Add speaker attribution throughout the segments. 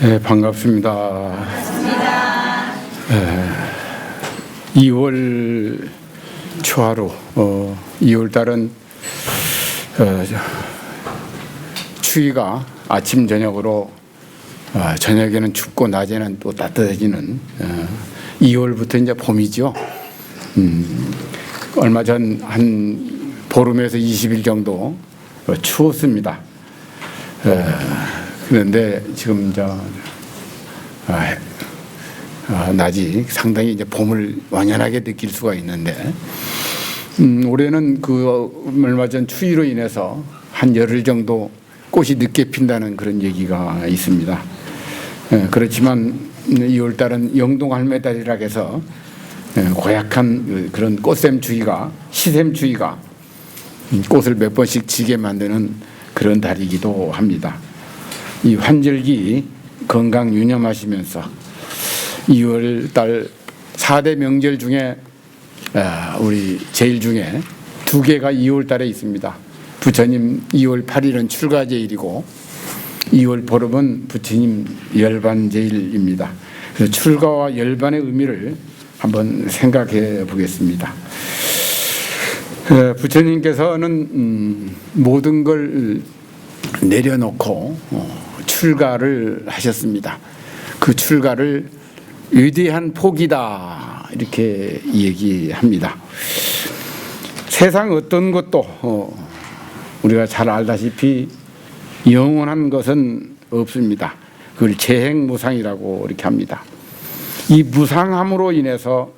Speaker 1: 네, 반갑습니다. 2월 초하루, 2월 달은 추위가 아침 저녁으로 저녁에는 춥고 낮에는 또 따뜻해지는 2월부터 이제 봄이죠. 얼마 전 한 보름에서 20일 정도 추웠습니다. 그런데 지금 낮이 상당히 이제 봄을 완연하게 느낄 수가 있는데, 올해는 그 얼마 전 추위로 인해서 한 열흘 정도 꽃이 늦게 핀다는 그런 얘기가 있습니다. 그렇지만 2월 달은 영동할매달이라 해서 고약한 그런 꽃샘추위가, 시샘추위가 꽃을 몇 번씩 지게 만드는 그런 달이기도 합니다. 이 환절기 건강 유념하시면서 2월 달 4대 명절 중에 우리 제일 중에 2개가 2월 달에 있습니다. 부처님 2월 8일은 출가제일이고 2월 보름은 부처님 열반제일입니다. 그래서 출가와 열반의 의미를 한번 생각해 보겠습니다. 부처님께서는 모든 걸 내려놓고 출가를 하셨습니다. 그 출가를 위대한 복이다 이렇게 얘기합니다. 세상 어떤 것도 우리가 잘 알다시피 영원한 것은 없습니다. 그걸 재행무상이라고 이렇게 합니다. 이 무상함으로 인해서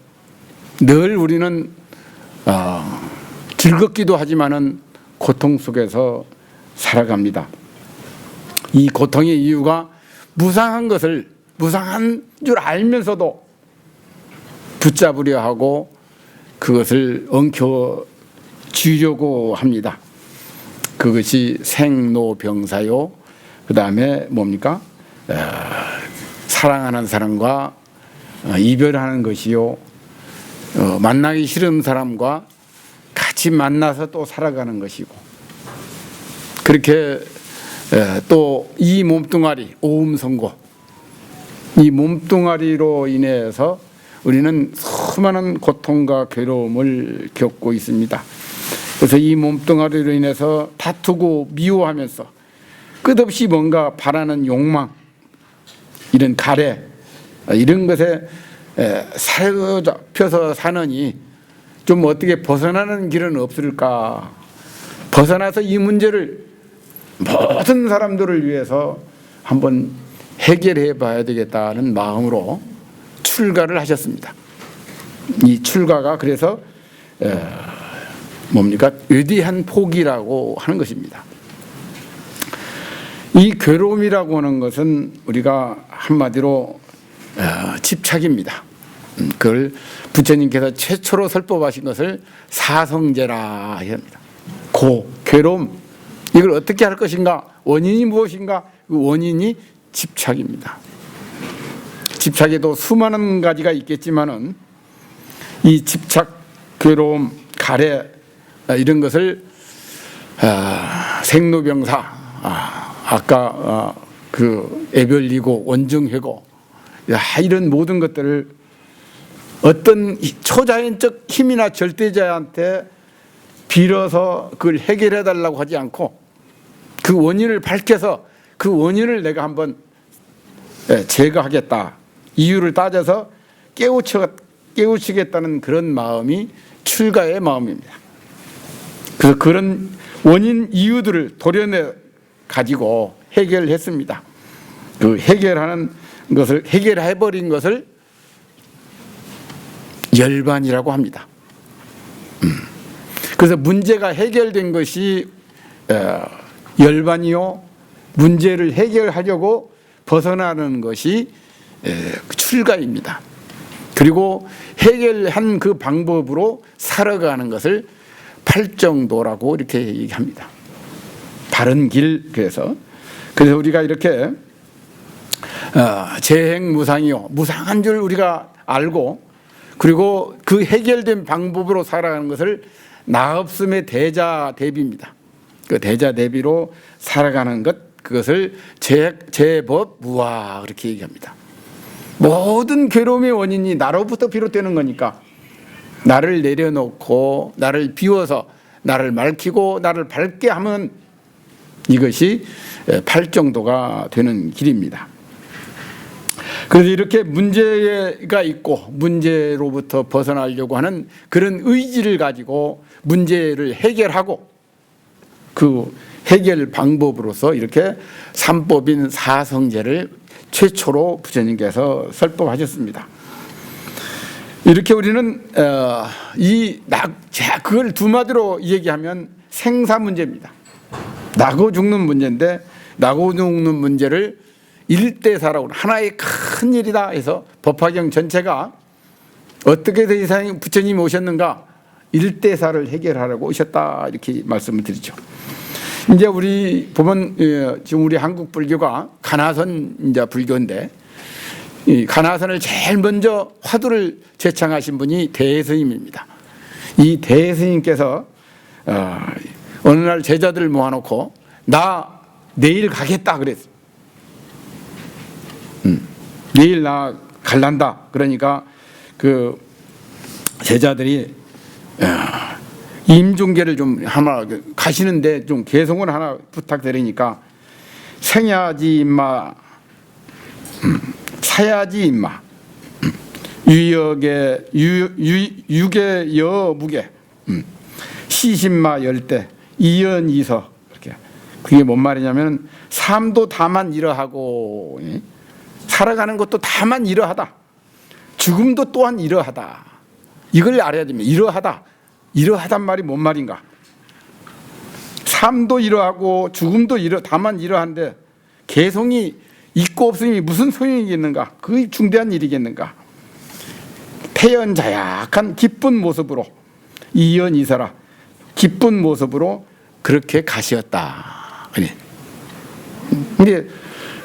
Speaker 1: 늘 우리는 즐겁기도 하지만은 고통 속에서 살아갑니다. 이 고통의 이유가 무상한 것을, 무상한 줄 알면서도 붙잡으려 하고 그것을 엉켜 쥐려고 합니다. 그것이 생로병사요. 그 다음에 뭡니까? 사랑하는 사람과 이별하는 것이요. 만나기 싫은 사람과 같이 만나서 또 살아가는 것이고, 그렇게 또 이 몸뚱아리, 오음선고, 이 몸뚱아리로 인해서 우리는 수많은 고통과 괴로움을 겪고 있습니다. 그래서 이 몸뚱아리로 인해서 다투고 미워하면서 끝없이 뭔가 바라는 욕망, 이런 가래, 이런 것에 사로잡혀서 사느니 좀 어떻게 벗어나는 길은 없을까? 벗어나서 이 문제를 모든 사람들을 위해서 한번 해결해 봐야 되겠다는 마음으로 출가를 하셨습니다. 이 출가가 그래서 뭡니까? 위대한 복이라고 하는 것입니다. 이 괴로움이라고 하는 것은 우리가 한마디로 집착입니다. 그걸 부처님께서 최초로 설법하신 것을 사성제라 합니다. 괴로움, 이걸 어떻게 할 것인가? 원인이 무엇인가? 그 원인이 집착입니다. 집착에도 수많은 가지가 있겠지만은 이 집착, 괴로움, 가래, 이런 것을 생로병사, 아까 그 애별리고 원증회고, 이런 모든 것들을 어떤 초자연적 힘이나 절대자한테 빌어서 그걸 해결해 달라고 하지 않고 그 원인을 밝혀서 그 원인을 내가 한번 제거하겠다, 이유를 따져서 깨우치겠다는 그런 마음이 출가의 마음입니다. 그래서 그런 원인 이유들을 도려내 가지고 해결했습니다. 그 해결하는 것을, 해결해버린 것을 열반이라고 합니다. 그래서 문제가 해결된 것이 열반이요, 문제를 해결하려고 벗어나는 것이 출가입니다. 그리고 해결한 그 방법으로 살아가는 것을 팔정도라고 이렇게 얘기합니다. 바른 길. 그래서 우리가 이렇게 재행무상이요, 무상한 줄 우리가 알고, 그리고 그 해결된 방법으로 살아가는 것을 나없음의 대자 대비입니다. 그 대자 대비로 살아가는 것, 그것을 제법무아 그렇게 얘기합니다. 모든 괴로움의 원인이 나로부터 비롯되는 거니까 나를 내려놓고 나를 비워서 나를 맑히고 나를 밝게 하면 이것이 팔정도가 되는 길입니다. 그래서 이렇게 문제가 있고 문제로부터 벗어나려고 하는 그런 의지를 가지고 문제를 해결하고 그 해결 방법으로서 이렇게 삼법인 사성제를 최초로 부처님께서 설법하셨습니다. 이렇게 우리는 그걸 두 마디로 얘기하면 생사 문제입니다. 나고 죽는 문제인데 나고 죽는 문제를 일대사라고 하나의 큰 일이다 해서 법화경 전체가 어떻게 세상에 부처님이 오셨는가 일대사를 해결하려고 오셨다 이렇게 말씀을 드리죠. 이제 우리 보면 지금 우리 한국 불교가 가나선 이제 불교인데 이 가나선을 제일 먼저 화두를 제창하신 분이 대스님입니다. 이 대스님께서 어느 날 제자들을 모아놓고 나 내일 가겠다 그랬어요. 내일 나 갈란다. 그러니까 그 제자들이 임종계를 좀 하나 가시는데 좀 개송을 하나 부탁드리니까 생야지 임마 사야지 임마 유역의 유계 여무게 시신마 열대 이연이서 그렇게 그게 뭔 말이냐면 삶도 다만 이러하고 살아가는 것도 다만 이러하다 죽음도 또한 이러하다 이걸 알아야 됩니다. 이러하단 말이 뭔 말인가? 삶도 이러하고 죽음도 다만 이러한데 개성이 있고 없음이 무슨 소용이 있겠는가? 그게 중대한 일이겠는가? 태연자약한 기쁜 모습으로 이연이사라 기쁜 모습으로 그렇게 가시었다. 근데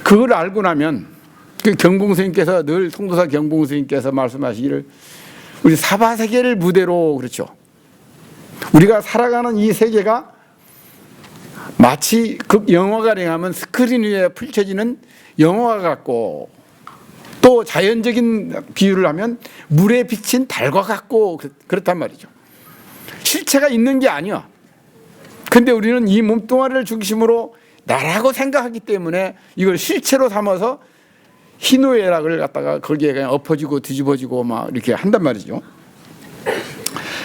Speaker 1: 그걸 알고 나면 그 경봉스님께서 늘 통도사 경봉스님께서 말씀하시기를 우리 사바세계를 무대로 그렇죠. 우리가 살아가는 이 세계가 마치 영화가 랭하면 스크린 위에 펼쳐지는 영화가 같고 또 자연적인 비유를 하면 물에 비친 달과 같고 그렇단 말이죠. 실체가 있는 게 아니야. 근데 우리는 이 몸뚱아리를 중심으로 나라고 생각하기 때문에 이걸 실체로 삼아서 희노애락을 갖다가 거기에 그냥 엎어지고 뒤집어지고 막 이렇게 한단 말이죠.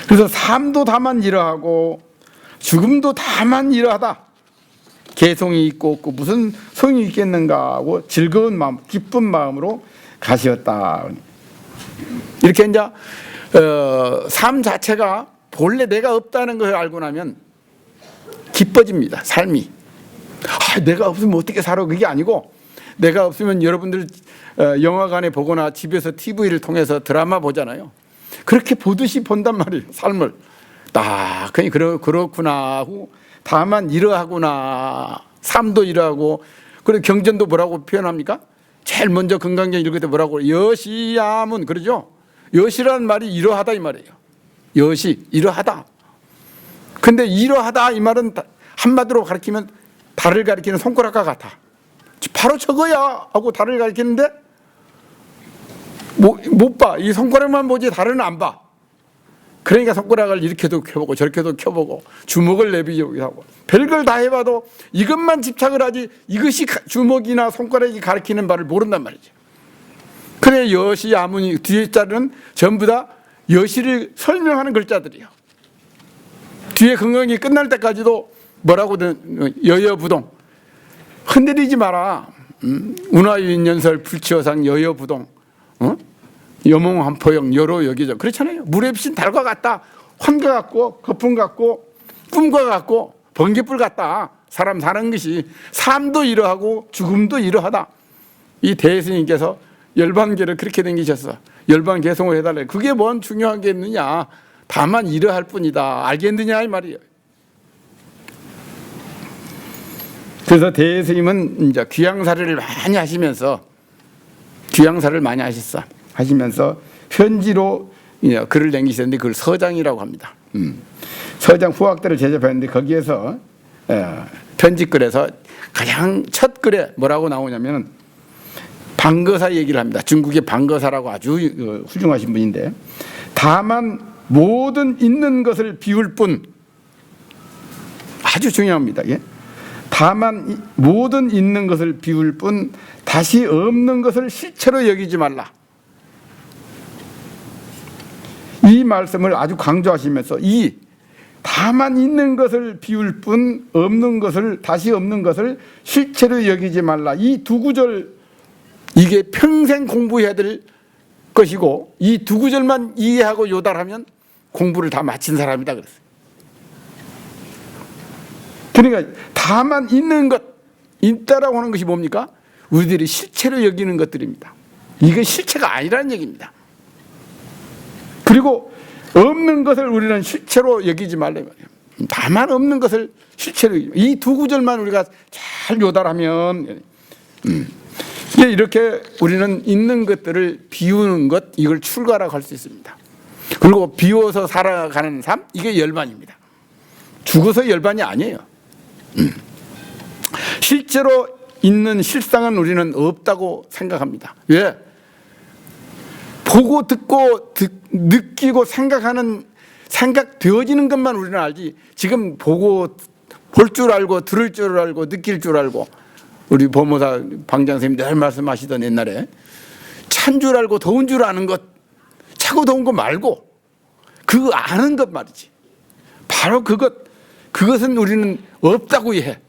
Speaker 1: 그래서 삶도 다만 이러하고 죽음도 다만 이러하다. 개성이 있고 없고 무슨 소용이 있겠는가 하고 즐거운 마음, 기쁜 마음으로 가시었다. 이렇게 이제 삶 자체가 본래 내가 없다는 걸 알고 나면 기뻐집니다. 삶이. 내가 없으면 어떻게 살아? 그게 아니고 내가 없으면 여러분들 영화관에 보거나 집에서 TV를 통해서 드라마 보잖아요. 그렇게 보듯이 본단 말이에요. 삶을. 그냥 그렇구나 하고 다만 이러하구나. 삶도 이러하고 그리고 경전도 뭐라고 표현합니까? 제일 먼저 건강경 읽을 때 뭐라고 여시야문 그러죠. 여시라는 말이 이러하다 이 말이에요. 여시 이러하다. 근데 이러하다 이 말은 한마디로 가리키면 달을 가리키는 손가락과 같아. 바로 저거야 하고 달을 가리키는데 못 봐. 이 손가락만 보지 달은 안 봐. 그러니까 손가락을 이렇게도 켜보고 저렇게도 켜보고 주먹을 내비우기도 하고 별걸 다 해봐도 이것만 집착을 하지 이것이 주먹이나 손가락이 가리키는 바를 모른단 말이죠. 그래 여시 아무니 뒤에 자는 전부 다 여시를 설명하는 글자들이에요. 뒤에 건강이 끝날 때까지도 뭐라고든 여여부동 흔들리지 마라. 운하유인연설 불치어상 여여부동 여몽한포영 여로 여기죠. 그렇잖아요. 물에 비친 달과 같다. 환과 같고 거품 같고 꿈과 같고 번개불 같다. 사람 사는 것이 삶도 이러하고 죽음도 이러하다. 이 대스님께서 열반계를 그렇게 댕기셨어. 열반 개송을 해달래. 그게 뭔 중요한 게 있느냐. 다만 이러할 뿐이다. 알겠느냐 이 말이에요. 그래서 대스님은 이제 귀양사를 많이 하시면서 하시면서 편지로 글을 남기셨는데 그걸 서장이라고 합니다. 서장 후학들을 제접했는데 거기에서 편집글에서 가장 첫 글에 뭐라고 나오냐면 방거사 얘기를 합니다. 중국의 방거사라고 아주 훌륭하신 분인데, 다만 모든 있는 것을 비울 뿐, 아주 중요합니다. 예? 다만 모든 있는 것을 비울 뿐 다시 없는 것을 실체로 여기지 말라. 이 말씀을 아주 강조하시면서 이 다만 있는 것을 비울 뿐 없는 것을 다시 없는 것을 실체로 여기지 말라. 이 두 구절, 이게 평생 공부해야 될 것이고 이 두 구절만 이해하고 요달하면 공부를 다 마친 사람이다 그랬어요. 그러니까 다만 있는 것, 있다라고 하는 것이 뭡니까? 우리들이 실체로 여기는 것들입니다. 이게 실체가 아니라는 얘기입니다. 그리고 없는 것을 우리는 실체로 여기지 말라 말이에요. 다만 없는 것을 실체로 여기지 말라. 이 두 구절만 우리가 잘 요달하면 이렇게 우리는 있는 것들을 비우는 것, 이걸 출가라고 할 수 있습니다. 그리고 비워서 살아가는 삶, 이게 열반입니다. 죽어서 열반이 아니에요. 실제로 있는 실상은 우리는 없다고 생각합니다. 왜? 보고 듣고 느끼고 생각하는, 생각되어지는 것만 우리는 알지, 지금 보고 볼 줄 알고 들을 줄 알고 느낄 줄 알고, 우리 법무사 방장 선생님 늘 말씀하시던 옛날에 찬 줄 알고 더운 줄 아는 것, 차고 더운 거 말고 그거 아는 것 말이지. 바로 그것은 우리는 없다고 해.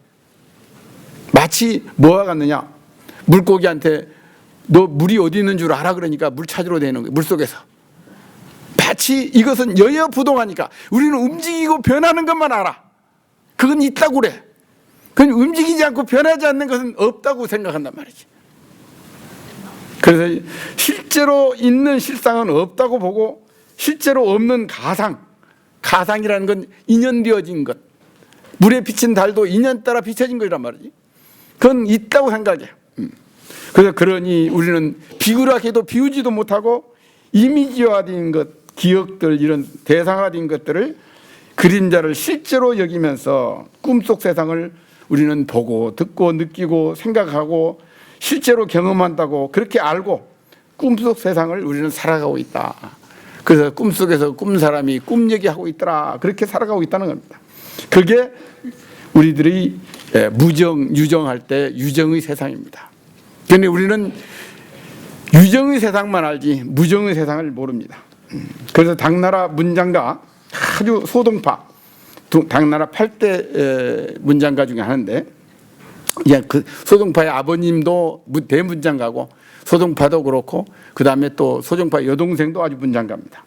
Speaker 1: 마치 뭐와 같느냐, 물고기한테 너 물이 어디 있는 줄 알아 그러니까 물 찾으러 다니는 거예요. 물속에서. 마치 이것은 여여부동하니까 우리는 움직이고 변하는 것만 알아. 그건 있다고 그래. 그건 움직이지 않고 변하지 않는 것은 없다고 생각한단 말이지. 그래서 실제로 있는 실상은 없다고 보고 실제로 없는 가상이라는 건 인연되어진 것, 물에 비친 달도 인연 따라 비춰진 것이란 말이지. 그건 있다고 생각해. 그래서 그러니 우리는 비굴하게도 비우지도 못하고 이미지화된 것, 기억들, 이런 대상화된 것들을, 그림자를 실제로 여기면서 꿈속 세상을 우리는 보고 듣고 느끼고 생각하고 실제로 경험한다고 그렇게 알고 꿈속 세상을 우리는 살아가고 있다. 그래서 꿈속에서 꿈 사람이 꿈 얘기하고 있더라, 그렇게 살아가고 있다는 겁니다. 그게 우리들이 유정할 때 유정의 세상입니다. 그런데 우리는 유정의 세상만 알지 무정의 세상을 모릅니다. 그래서 당나라 문장가, 아주 소동파, 당나라 8대 문장가 중에 하나인데, 그 소동파의 아버님도 대문장가고 소동파도 그렇고 그 다음에 또 소동파 여동생도 아주 문장가입니다.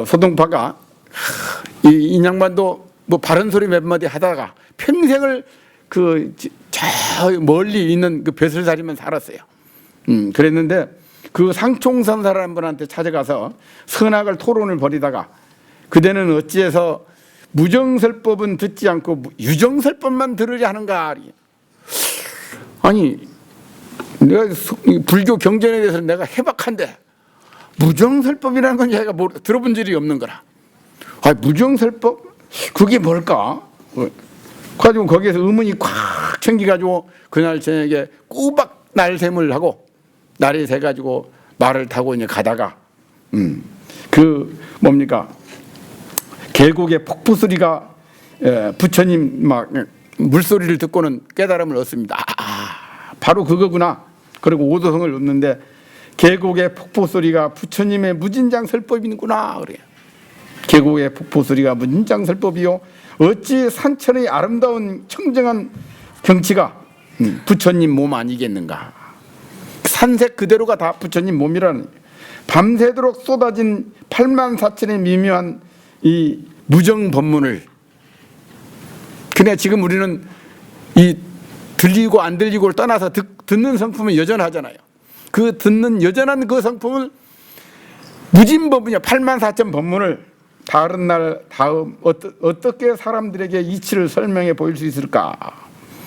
Speaker 1: 소동파가 이 양반도 뭐 바른 소리 몇 마디 하다가 평생을 저 멀리 있는 그 벼슬살이만 살았어요. 그랬는데 그 상총선사라는 분한테 찾아가서 선악을 토론을 벌이다가 그대는 어찌해서 무정설법은 듣지 않고 유정설법만 들으려 하는가? 아니, 내가 불교 경전에 대해서 내가 해박한데 무정설법이라는 건 자기가 들어본 적이 없는 거라. 아, 무정설법? 그게 뭘까? 가지고 거기에서 의문이 꽉 챙겨가지고 그날 저녁에 꼬박 날샘을 하고 날이 새가지고 말을 타고 이제 가다가 뭡니까? 계곡의 폭포 소리가 부처님 막 물소리를 듣고는 깨달음을 얻습니다. 바로 그거구나. 그리고 오도성을 얻는데 계곡의 폭포 소리가 부처님의 무진장설법이구나 그래요. 계곡의 폭포 소리가 무진장설법이요, 어찌 산천의 아름다운 청정한 경치가 부처님 몸 아니겠는가. 산색 그대로가 다 부처님 몸이라는, 밤새도록 쏟아진 8만 4천의 미묘한 이 무정 법문을, 그냥 지금 우리는 이 들리고 안 들리고를 떠나서 듣는 성품은 여전하잖아요. 그 듣는 여전한 그 성품을 무진 법문이야. 8만 4천 법문을 다른 날 다음 어떻게 사람들에게 이치를 설명해 보일 수 있을까,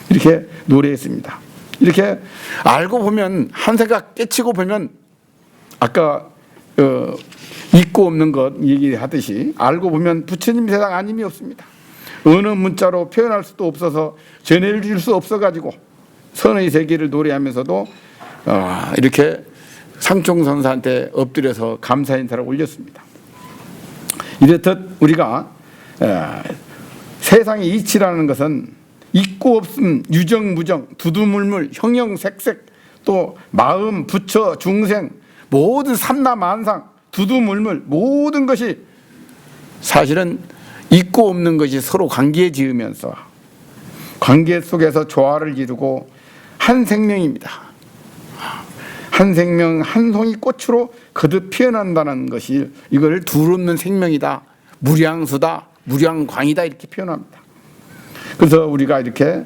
Speaker 1: 이렇게 노래했습니다. 이렇게 알고 보면, 한 생각 깨치고 보면, 아까 있고 없는 것 얘기하듯이 알고 보면 부처님 세상 아님이 없습니다. 어느 문자로 표현할 수도 없어서 전해줄 수 없어가지고 선의 세계를 노래하면서도 이렇게 상총선사한테 엎드려서 감사 인사를 올렸습니다. 이렇듯 우리가 세상의 이치라는 것은 있고 없음, 유정, 무정, 두두물물, 형형색색, 또 마음, 부처, 중생, 모든 삼라만상, 두두물물 모든 것이 사실은 있고 없는 것이 서로 관계 지으면서 관계 속에서 조화를 이루고 한 생명입니다. 한 생명, 한 송이 꽃으로 거듭 피어난다는 것이 이걸 둘없는 생명이다, 무량수다, 무량광이다 이렇게 표현합니다. 그래서 우리가 이렇게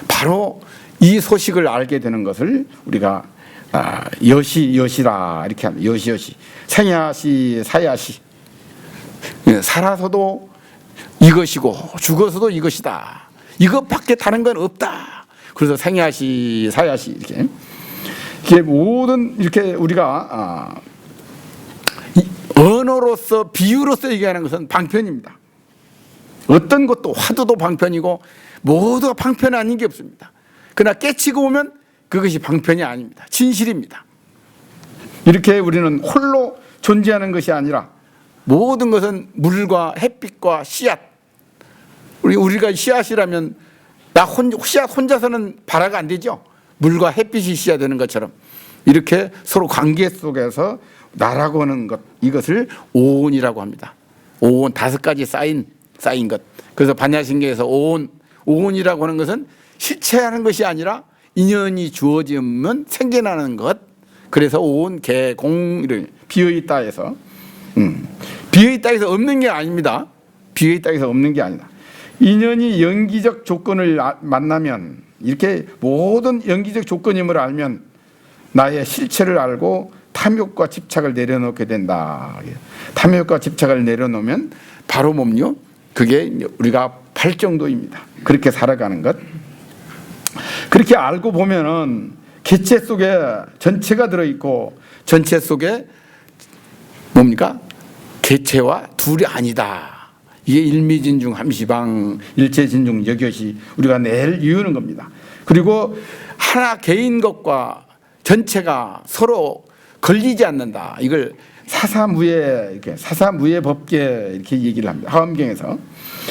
Speaker 1: 바로 이 소식을 알게 되는 것을 우리가 여시라 이렇게 합니다. 여시 생야시 사야시, 살아서도 이것이고 죽어서도 이것이다, 이것밖에 다른 건 없다. 그래서 생야시 사야시 이게 모든 이렇게 우리가 언어로서 비유로서 얘기하는 것은 방편입니다. 어떤 것도 화두도 방편이고 모두가 방편 아닌 게 없습니다. 그러나 깨치고 오면 그것이 방편이 아닙니다. 진실입니다. 이렇게 우리는 홀로 존재하는 것이 아니라 모든 것은 물과 햇빛과 씨앗, 우리가 씨앗이라면 씨앗 혼자서는 발화가 안 되죠. 물과 햇빛이 씨앗 되는 것처럼 이렇게 서로 관계 속에서 나라고 하는 것, 이것을 오온이라고 합니다. 오온 5가지 쌓인 것. 그래서 반야신경에서 오온이라고 하는 것은 실체하는 것이 아니라 인연이 주어지면 생겨나는 것. 그래서 오온, 개, 공 이런 비어있다 해서 비어있다 해서 없는 게 아닙니다. 비어있다 해서 없는 게 아니다. 인연이 연기적 조건을 만나면, 이렇게 모든 연기적 조건임을 알면 나의 실체를 알고 탐욕과 집착을 내려놓게 된다. 탐욕과 집착을 내려놓으면 바로 뭡니까? 그게 우리가 발정도입니다. 그렇게 살아가는 것. 그렇게 알고 보면은 개체 속에 전체가 들어있고 전체 속에 뭡니까? 개체와 둘이 아니다. 이게 일미진중 함시방 일체진중 여교시 우리가 늘 이유는 겁니다. 그리고 하나 개인 것과 전체가 서로 걸리지 않는다. 이걸 사사무예, 이렇게 사사무예 법계 이렇게 얘기를 합니다. 하엄경에서.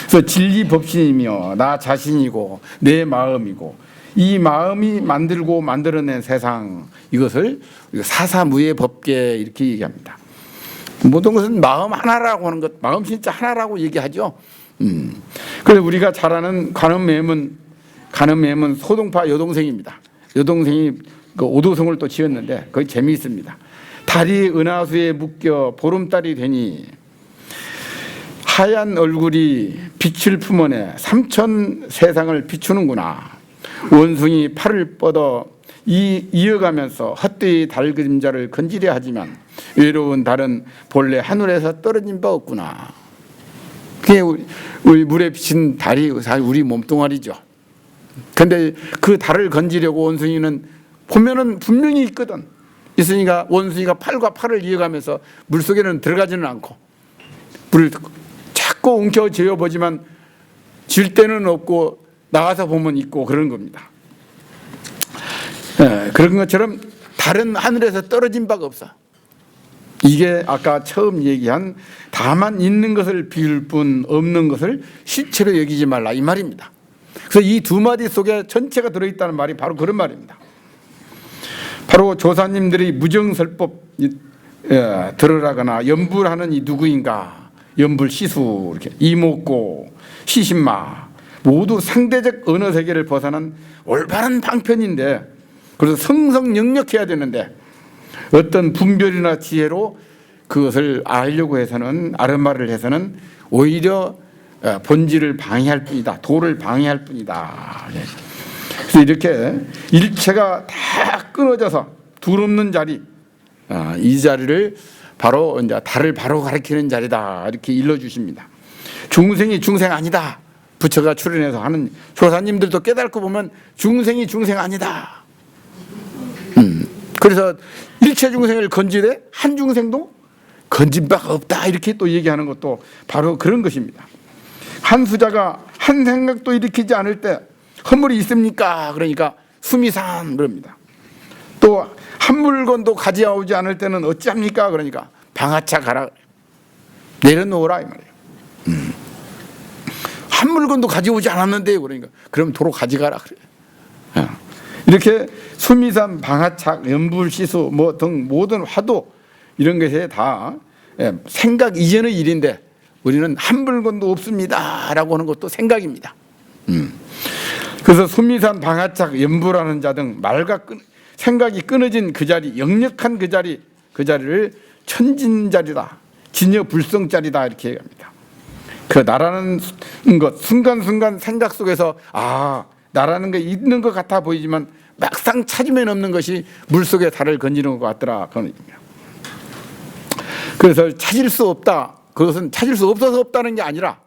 Speaker 1: 그래서 진리법신이며 나 자신이고 내 마음이고 이 마음이 만들고 만들어낸 세상, 이것을 사사무예 법계 이렇게 얘기합니다. 모든 것은 마음 하나라고 하는 것, 마음 진짜 하나라고 얘기하죠. 그래서 우리가 잘 아는 관음매음은 소동파 여동생입니다. 여동생이 그 오도성을 또 지었는데 거기 재미있습니다. 달이 은하수에 묶여 보름달이 되니 하얀 얼굴이 빛을 품어내 삼천 세상을 비추는구나. 원숭이 팔을 뻗어 이어가면서 헛되이 달 그림자를 건지려 하지만 외로운 달은 본래 하늘에서 떨어진 바 없구나. 그게 우리 물에 비친 달이 우리 몸뚱아리죠. 근데 그 달을 건지려고 원숭이는 보면은 분명히 있거든. 있으니까 원숭이가 팔과 팔을 이어가면서 물속에는 들어가지는 않고 물을 자꾸 웅켜 재어보지만 질 때는 없고 나가서 보면 있고 그런 겁니다. 그런 것처럼 달은 하늘에서 떨어진 바가 없어. 이게 아까 처음 얘기한 다만 있는 것을 비울 뿐 없는 것을 실체로 여기지 말라 이 말입니다. 그래서 이 두 마디 속에 전체가 들어있다는 말이 바로 그런 말입니다. 바로 조사님들이 무정설법 들으라거나 연불하는 이 누구인가, 연불시수, 이렇게 이목고, 시신마 모두 상대적 언어 세계를 벗어난 올바른 방편인데, 그래서 성성역력해야 되는데 어떤 분별이나 지혜로 그것을 알려고 해서는 아른말을 해서는 오히려 본질을 방해할 뿐이다. 도를 방해할 뿐이다. 그래서 이렇게 일체가 다 끊어져서 둘 없는 자리, 이 자리를 바로 이제 달을 바로 가리키는 자리다 이렇게 일러주십니다. 중생이 중생 아니다. 부처가 출연해서 하는 조사님들도 깨닫고 보면 중생이 중생 아니다. 그래서 일체 중생을 건지되 한 중생도 건진 바가 없다 이렇게 또 얘기하는 것도 바로 그런 것입니다. 한수자가 한 생각도 일으키지 않을 때 허물이 있습니까? 그러니까 수미산 그럽니다. 또 한 물건도 가져오지 않을 때는 어찌합니까? 그러니까 방아차 가라, 내려놓으라 이 말이에요. 한 물건도 가져오지 않았는데 그러니까 그럼 도로 가져가라 그래요. 이렇게 수미산, 방아착, 연불시수 뭐 등 모든 화두 이런 것에 다 생각 이전의 일인데 우리는 한 물건도 없습니다라고 하는 것도 생각입니다. 그래서 수미산, 방아착, 연불하는 자 등 말과 생각이 끊어진 그 자리, 역력한 그 자리를 천진자리다, 진여불성자리다 이렇게 얘기합니다. 그 나라는 것 순간순간 생각 속에서 나라는 게 있는 것 같아 보이지만 막상 찾으면 없는 것이 물속에 달을 건지는 것 같더라 그런 얘기입니다. 그래서 찾을 수 없다, 그것은 찾을 수 없어서 없다는 게 아니라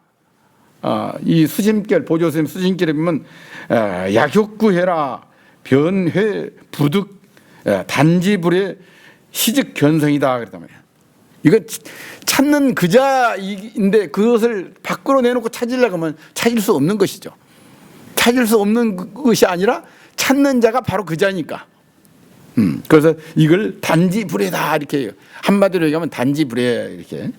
Speaker 1: 이 수심결, 보조스님 수심결에 보면 약욕구해라, 변회, 부득, 단지불의 시즉 견성이다 그랬단 말이에요. 이거 찾는 그자인데 그것을 밖으로 내놓고 찾으려고 하면 찾을 수 없는 것이죠. 찾을 수 없는 것이 아니라 찾는 자가 바로 그자니까. 그래서 이걸 단지불에다 이렇게 한마디로 얘기하면 단지불에 이렇게.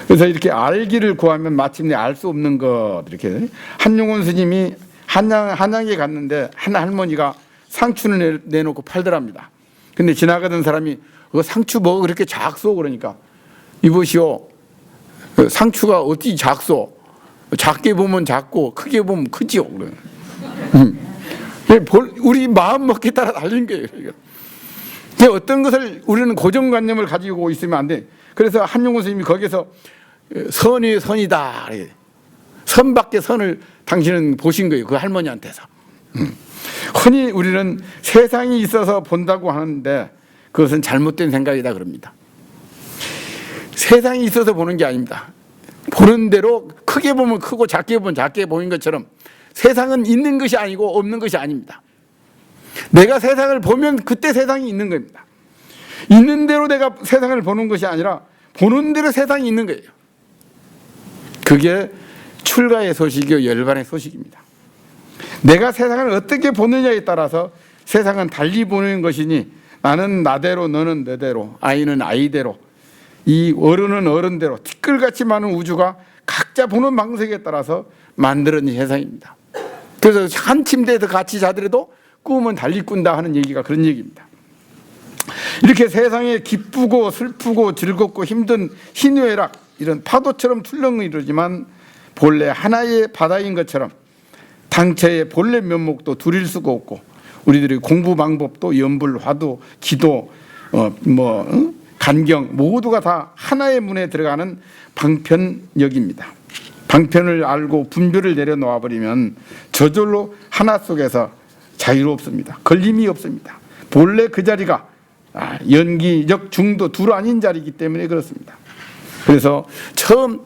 Speaker 1: 그래서 이렇게 알기를 구하면 마침내 알 수 없는 것 이렇게. 한용운 스님이 한양에 갔는데 한 할머니가 상추를 내놓고 팔더랍니다. 근데 지나가던 사람이 상추 뭐가 그렇게 작소 그러니까 이보시오, 상추가 어찌 작소? 작게 보면 작고 크게 보면 크지요. 우리 마음 먹기에 따라 다른 거예요. 어떤 것을 우리는 고정관념을 가지고 있으면 안 돼. 그래서 한용운 선생님이 거기서 선이 선이다. 선밖에 선을 당신은 보신 거예요. 그 할머니한테서. 흔히 우리는 세상이 있어서 본다고 하는데 그것은 잘못된 생각이다 그럽니다. 세상이 있어서 보는 게 아닙니다. 보는 대로 크게 보면 크고 작게 보면 작게 보인 것처럼 세상은 있는 것이 아니고 없는 것이 아닙니다. 내가 세상을 보면 그때 세상이 있는 겁니다. 있는 대로 내가 세상을 보는 것이 아니라 보는 대로 세상이 있는 거예요. 그게 출가의 소식이요 열반의 소식입니다. 내가 세상을 어떻게 보느냐에 따라서 세상은 달리 보는 것이니 나는 나대로, 너는 너대로, 아이는 아이대로, 이 어른은 어른대로 티끌같이 많은 우주가 각자 보는 방식에 따라서 만들어진 세상입니다. 그래서 한 침대에서 같이 자더라도 꿈은 달리 꾼다 하는 얘기가 그런 얘기입니다. 이렇게 세상에 기쁘고 슬프고 즐겁고 힘든 희노애락 이런 파도처럼 출렁이르지만 본래 하나의 바다인 것처럼 당체의 본래 면목도 두릴 수가 없고 우리들의 공부 방법도 연불, 화두, 기도, 간경 모두가 다 하나의 문에 들어가는 방편역입니다. 방편을 알고 분별을 내려놓아 버리면 저절로 하나 속에서 자유롭습니다. 걸림이 없습니다. 본래 그 자리가 연기적 중도 둘 아닌 자리이기 때문에 그렇습니다. 그래서 처음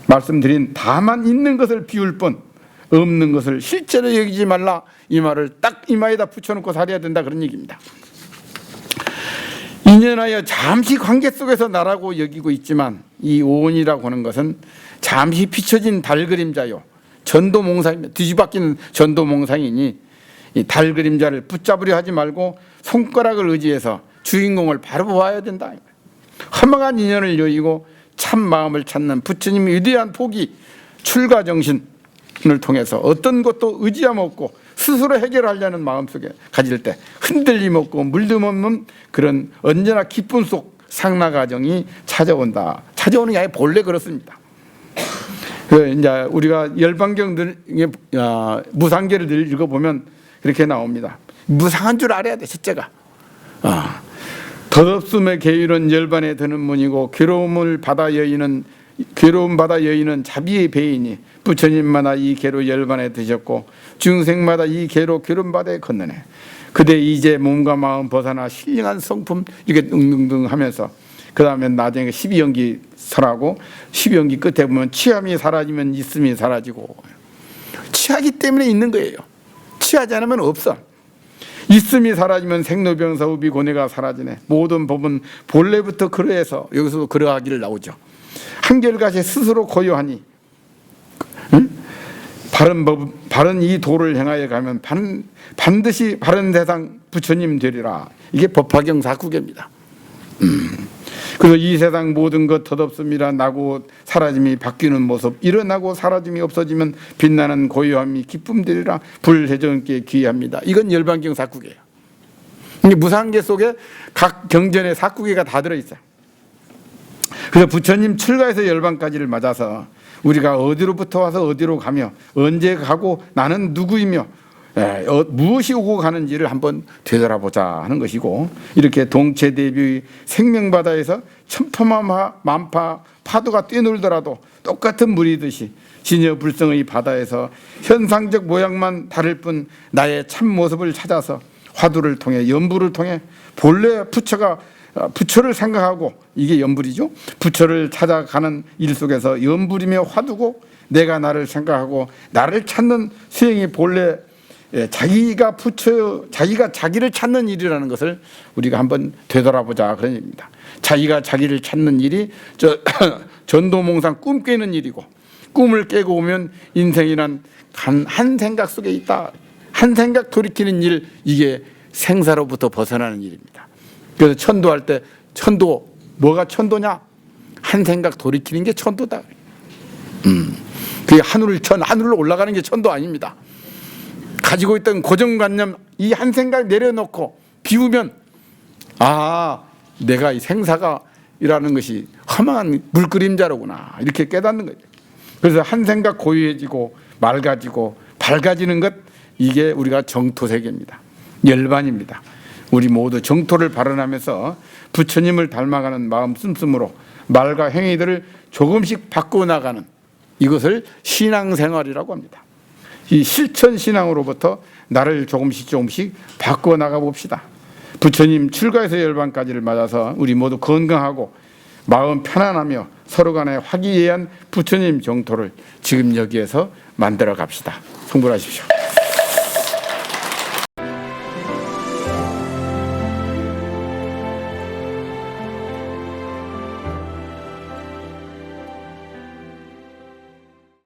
Speaker 1: 말씀드린 다만 있는 것을 비울 뿐 없는 것을 실제로 여기지 말라 이 말을 딱 이마에다 붙여놓고 살아야 된다 그런 얘기입니다. 인연하여 잠시 관계 속에서 나라고 여기고 있지만 이 오온이라고 하는 것은 잠시 비춰진 달 그림자요 전도몽상입니다. 뒤집어박히는 전도몽상이니 이 달 그림자를 붙잡으려 하지 말고 손가락을 의지해서 주인공을 바로 보아야 된다. 허망한 인연을 여의고 참 마음을 찾는 부처님의 위대한 포기 출가 정신을 통해서 어떤 것도 의지함 없고 스스로 해결하려는 마음속에 가질 때 흔들림 없고 물듦 없는 그런 언제나 기쁨 속 상나 과정이 찾아온다. 찾아오는 게 아니라 본래 그렇습니다. 이제 우리가 열반경 무상계를 읽어보면 그렇게 나옵니다. 무상한 줄 알아야 돼, 첫째가. 덧없음의 계율은 열반에 드는 문이고 괴로움 받아 여인은 자비의 배이니 부처님마다 이 계로 열반에 드셨고 중생마다 이 계로 괴로움바다에 건너네. 그대 이제 몸과 마음 벗어나 신령한 성품 이렇게 등등등 하면서 그 다음에 나중에 12연기 설하고 12연기 끝에 보면 취함이 사라지면 있음이 사라지고 취하기 때문에 있는 거예요. 취하지 않으면 없어. 있음이 사라지면 생로병사 우비 고뇌가 사라지네. 모든 법은 본래부터 그러해서 여기서도 그러하기를 나오죠. 한결같이 스스로 고요하니 바른 법, 바른 이 도를 행하여 가면 반드시 바른 세상 부처님 되리라. 이게 법화경 4구계입니다. 그래서 이 세상 모든 것 덧없음이라 나고 사라짐이 바뀌는 모습, 일어나고 사라짐이 없어지면 빛나는 고요함이 기쁨 되리라. 불회전께 귀합니다. 이건 열반경 4구계예요. 무상계 속에 각 경전의 4구계가 다 들어있어요. 그래서 부처님 출가해서 열반까지를 맞아서 우리가 어디로부터 와서 어디로 가며 언제 가고 나는 누구이며 무엇이 오고 가는지를 한번 되돌아보자 하는 것이고, 이렇게 동체대비의 생명바다에서 천파만파 파도가 뛰놀더라도 똑같은 물이듯이 진여불성의 바다에서 현상적 모양만 다를 뿐 나의 참모습을 찾아서 화두를 통해 연불을 통해 본래 부처를 생각하고, 이게 연불이죠. 부처를 찾아가는 일 속에서 연불이며 화두고 내가 나를 생각하고 나를 찾는 수행이 본래 자기가 자기를 찾는 일이라는 것을 우리가 한번 되돌아보자 그런 얘기입니다. 자기가 자기를 찾는 일이 전도몽상 꿈 깨는 일이고, 꿈을 깨고 오면 인생이란 한 생각 속에 있다. 한 생각 돌이키는 일, 이게 생사로부터 벗어나는 일입니다. 그래서 천도할 때 뭐가 천도냐? 한 생각 돌이키는 게 천도다. 그게 하늘로 올라가는 게 천도 아닙니다. 가지고 있던 고정관념 이 한 생각 내려놓고 비우면 내가 이 생사가이라는 것이 험한 물그림자로구나 이렇게 깨닫는 거죠. 그래서 한 생각 고요해지고 맑아지고 밝아지는 것, 이게 우리가 정토세계입니다. 열반입니다. 우리 모두 정토를 발언하면서 부처님을 닮아가는 마음 씀씀으로 말과 행위들을 조금씩 바꿔나가는, 이것을 신앙생활이라고 합니다. 이 실천신앙으로부터 나를 조금씩 바꿔나가 봅시다. 부처님 출가해서 열반까지를 맞아서 우리 모두 건강하고 마음 편안하며 서로 간에 화기애애한 부처님 정토를 지금 여기에서 만들어 갑시다. 성불하십시오.